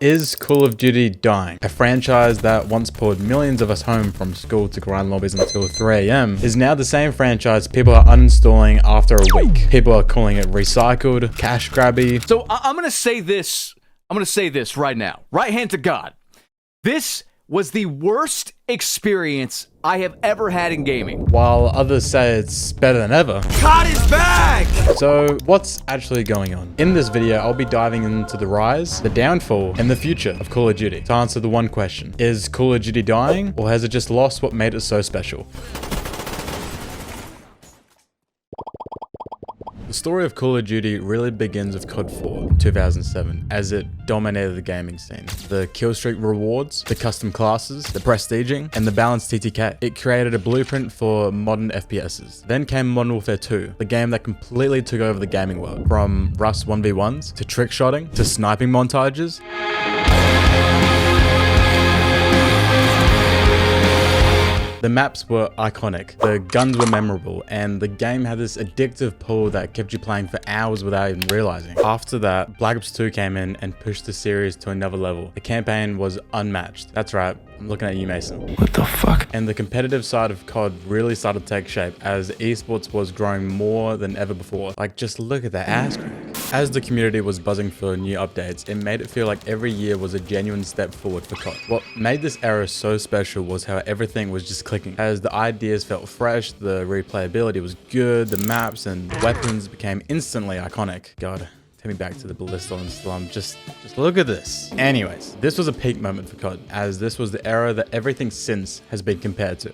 Is Call of Duty dying? A franchise that once pulled millions of us home from school to grind lobbies until 3 AM is now the same franchise people are uninstalling after a week. People are calling it recycled, cash grabby. So I'm gonna say this. I'm gonna say this right now. Right hand to God. This was the worst experience I have ever had in gaming. While others say it's better than ever. COD is back! So what's actually going on? In this video, I'll be diving into the rise, the downfall, and the future of Call of Duty to answer the one question. Is Call of Duty dying, or has it just lost what made it so special? The story of Call of Duty really begins with COD 4 in 2007, as it dominated the gaming scene. The killstreak rewards, the custom classes, the prestiging, and the balanced TTK. It created a blueprint for modern FPSs. Then came Modern Warfare 2, the game that completely took over the gaming world. From Rust 1v1s, to trick-shotting, to sniping montages. The maps were iconic, the guns were memorable, and the game had this addictive pull that kept you playing for hours without even realizing. After that, Black Ops 2 came in and pushed the series to another level. The campaign was unmatched. That's right, I'm looking at you, Mason. What the fuck? And the competitive side of COD really started to take shape as esports was growing more than ever before. Like, just look at that ass crack. As the community was buzzing for new updates, it made it feel like every year was a genuine step forward for COD. What made this era so special was how everything was just clicking. As the ideas felt fresh, the replayability was good, the maps and weapons became instantly iconic. God, take me back to the ballista and slum. Just look at this. Anyways, this was a peak moment for COD, as this was the era that everything since has been compared to.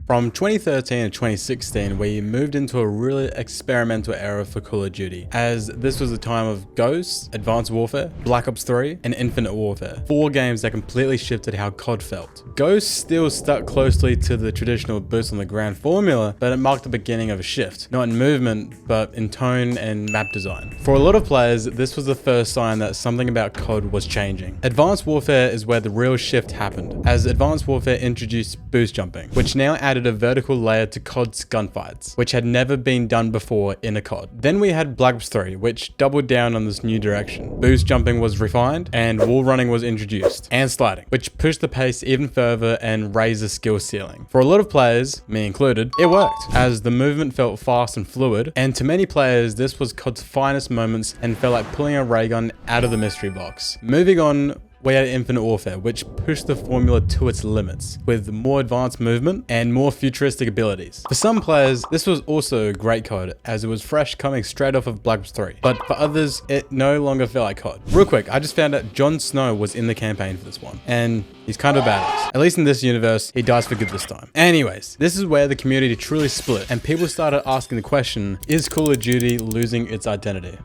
From 2013 to 2016, we moved into a really experimental era for Call of Duty, as this was the time of Ghosts, Advanced Warfare, Black Ops 3, and Infinite Warfare. 4 games that completely shifted how COD felt. Ghosts still stuck closely to the traditional boots on the ground formula, but it marked the beginning of a shift, not in movement, but in tone and map design. For a lot of players, this was the first sign that something about COD was changing. Advanced Warfare is where the real shift happened, as Advanced Warfare introduced boost jumping, which now added a vertical layer to COD's gunfights, which had never been done before in a COD. Then we had Black Ops 3, which doubled down on this new direction. Boost jumping was refined, and wall running was introduced, and sliding, which pushed the pace even further and raised the skill ceiling. For a lot of players, me included, it worked, as the movement felt fast and fluid, and to many players, this was COD's finest moments and felt like pulling a ray gun out of the mystery box. Moving on, we had Infinite Warfare, which pushed the formula to its limits, with more advanced movement and more futuristic abilities. For some players, this was also a great COD, as it was fresh coming straight off of Black Ops 3. But for others, it no longer felt like COD. Real quick, I just found out Jon Snow was in the campaign for this one, and he's kind of badass. At least in this universe, he dies for good this time. Anyways, this is where the community truly split, and people started asking the question, is Call of Duty losing its identity?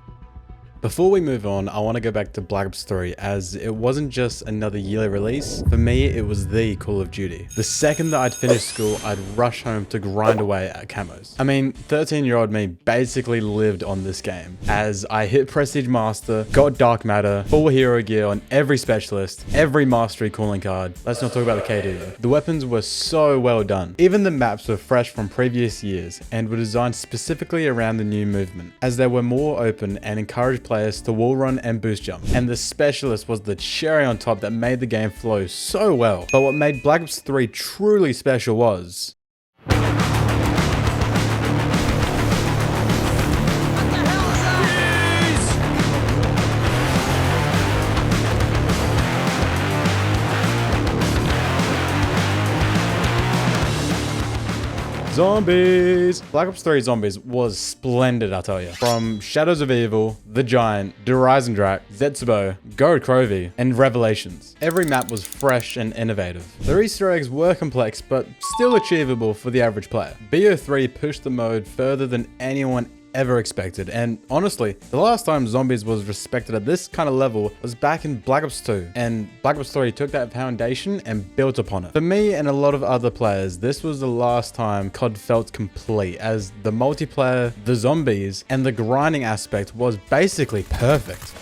Before we move on, I want to go back to Black Ops 3, as it wasn't just another yearly release. For me, it was the Call of Duty. The second that I'd finished school, I'd rush home to grind away at camos. I mean, 13-year-old me basically lived on this game, as I hit Prestige Master, got Dark Matter, full hero gear on every specialist, every mastery calling card. Let's not talk about the KD though. The weapons were so well done. Even the maps were fresh from previous years and were designed specifically around the new movement, as they were more open and encouraged players to wall run and boost jump. And the specialist was the cherry on top that made the game flow so well. But what made Black Ops 3 truly special was zombies! Black Ops 3 Zombies was splendid, I tell you. From Shadows of Evil, The Giant, Drak, Zetsubo, Gorod Krovi, and Revelations. Every map was fresh and innovative. The Easter eggs were complex, but still achievable for the average player. BO3 pushed the mode further than anyone ever expected, and honestly, the last time zombies was respected at this kind of level was back in Black Ops 2, and Black Ops 3 took that foundation and built upon it. For me and a lot of other players, this was the last time COD felt complete, as the multiplayer, the zombies, and the grinding aspect was basically perfect.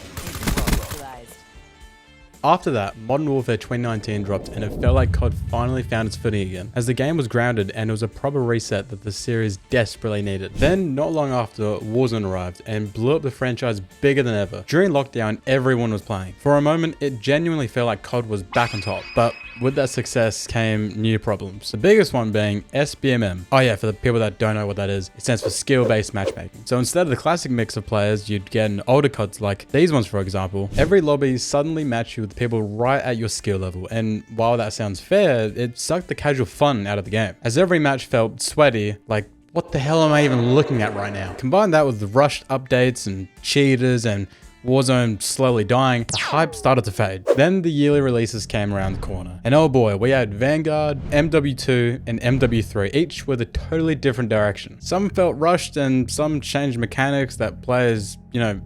After that, Modern Warfare 2019 dropped and it felt like COD finally found its footing again, as the game was grounded and it was a proper reset that the series desperately needed. Then, not long after, Warzone arrived and blew up the franchise bigger than ever. During lockdown, everyone was playing. For a moment, it genuinely felt like COD was back on top, but with that success came new problems. The biggest one being SBMM. Oh yeah, for the people that don't know what that is, it stands for skill-based matchmaking. So instead of the classic mix of players, you'd get an older CODs like these ones, for example. Every lobby suddenly match you with people right at your skill level, and while that sounds fair, it sucked the casual fun out of the game, as every match felt sweaty, like what the hell am I even looking at right now? Combine that with the rushed updates and cheaters and Warzone slowly dying, the hype started to fade. Then the yearly releases came around the corner. And oh boy, we had Vanguard, MW2, and MW3, each with a totally different direction. Some felt rushed and some changed mechanics that players,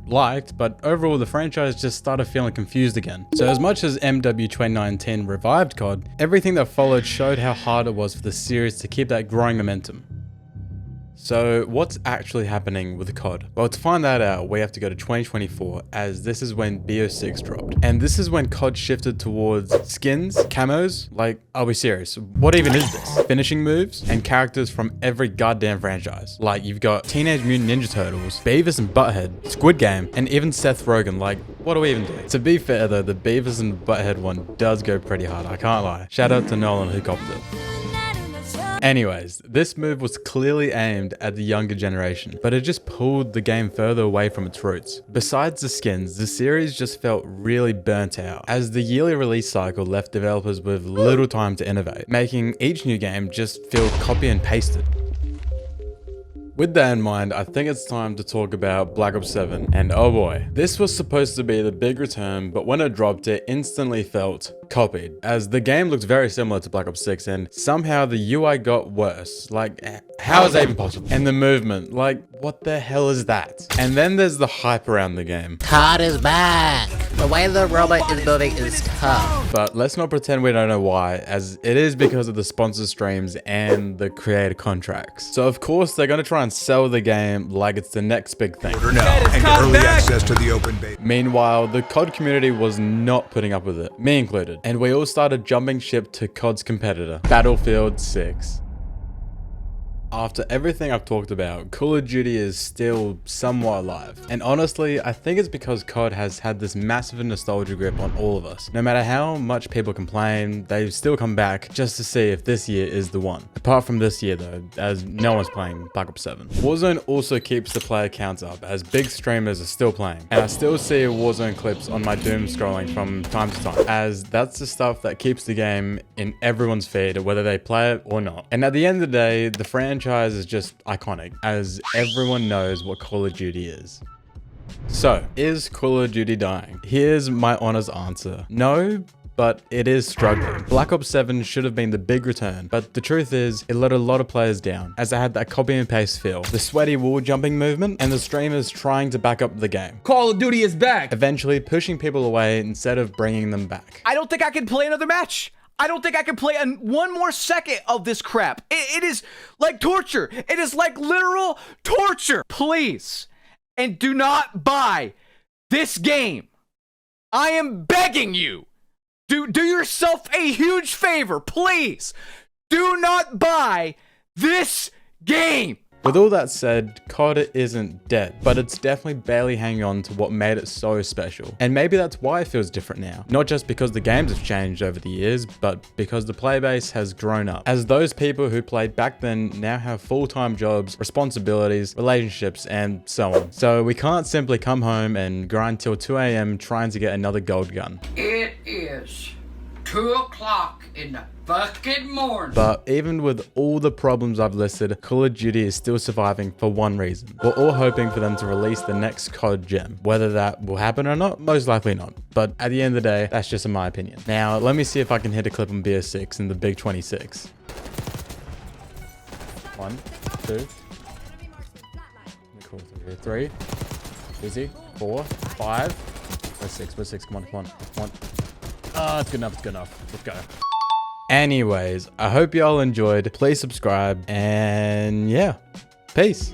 liked, but overall the franchise just started feeling confused again. So as much as MW 2019 revived COD, everything that followed showed how hard it was for the series to keep that growing momentum. So what's actually happening with COD? Well, to find that out, we have to go to 2024, as this is when BO6 dropped. And this is when COD shifted towards skins, camos, like, are we serious? What even is this? Finishing moves, and characters from every goddamn franchise. Like, you've got Teenage Mutant Ninja Turtles, Beavis and Butthead, Squid Game, and even Seth Rogen. Like, what do we even do? To be fair though, the Beavis and Butthead one does go pretty hard, I can't lie. Shout out to Nolan who copped it. Anyways, this move was clearly aimed at the younger generation, but it just pulled the game further away from its roots. Besides the skins, the series just felt really burnt out, as the yearly release cycle left developers with little time to innovate, making each new game just feel copy and pasted. With that in mind, I think it's time to talk about Black Ops 7, and oh boy, this was supposed to be the big return, but when it dropped, it instantly felt copied, as the game looked very similar to Black Ops 6 and somehow the UI got worse. Like, how is that even possible? And the movement, like, what the hell is that? And then there's the hype around the game. COD is back! The way the robot is moving is tough. But let's not pretend we don't know why, as it is because of the sponsor streams and the creator contracts. So of course they're gonna try and sell the game like it's the next big thing. Now, and get early access to the open beta. Meanwhile, the COD community was not putting up with it, me included, and we all started jumping ship to COD's competitor, Battlefield 6. After everything I've talked about, Call of Duty is still somewhat alive. And honestly, I think it's because COD has had this massive nostalgia grip on all of us. No matter how much people complain, they still come back just to see if this year is the one. Apart from this year though, as no one's playing Black Ops 7. Warzone also keeps the player counts up, as big streamers are still playing. And I still see Warzone clips on my doom scrolling from time to time, as that's the stuff that keeps the game in everyone's feed, whether they play it or not. And at the end of the day, the franchise is just iconic, as everyone knows what Call of Duty is. So, is Call of Duty dying? Here's my honest answer. No, but it is struggling. Black Ops 7 should have been the big return, but the truth is, it let a lot of players down, as it had that copy and paste feel, the sweaty wall jumping movement, and the streamers trying to back up the game. Call of Duty is back! Eventually pushing people away instead of bringing them back. I don't think I can play another match. I don't think I can play one more second of this crap. It is like torture. It is like literal torture. Please, and do not buy this game. I am begging you. Do yourself a huge favor, please. Do not buy this game. With all that said, COD isn't dead, but it's definitely barely hanging on to what made it so special. And maybe that's why it feels different now. Not just because the games have changed over the years, but because the player base has grown up. As those people who played back then now have full-time jobs, responsibilities, relationships, and so on. So we can't simply come home and grind till 2 AM trying to get another gold gun. It is 2 o'clock in the fucking morning. But even with all the problems I've listed, Call of Duty is still surviving for one reason. We're all hoping for them to release the next COD gem. Whether that will happen or not, most likely not. But at the end of the day, that's just in my opinion. Now, let me see if I can hit a clip on BO6 in the big 26. 1, 2. Cool. 3. Easy. 4, 5. Where's 6? Where's 6? Come on, come on, come on. It's good enough, it's good enough. Let's go. Anyways, I hope y'all enjoyed. Please subscribe, and yeah, peace.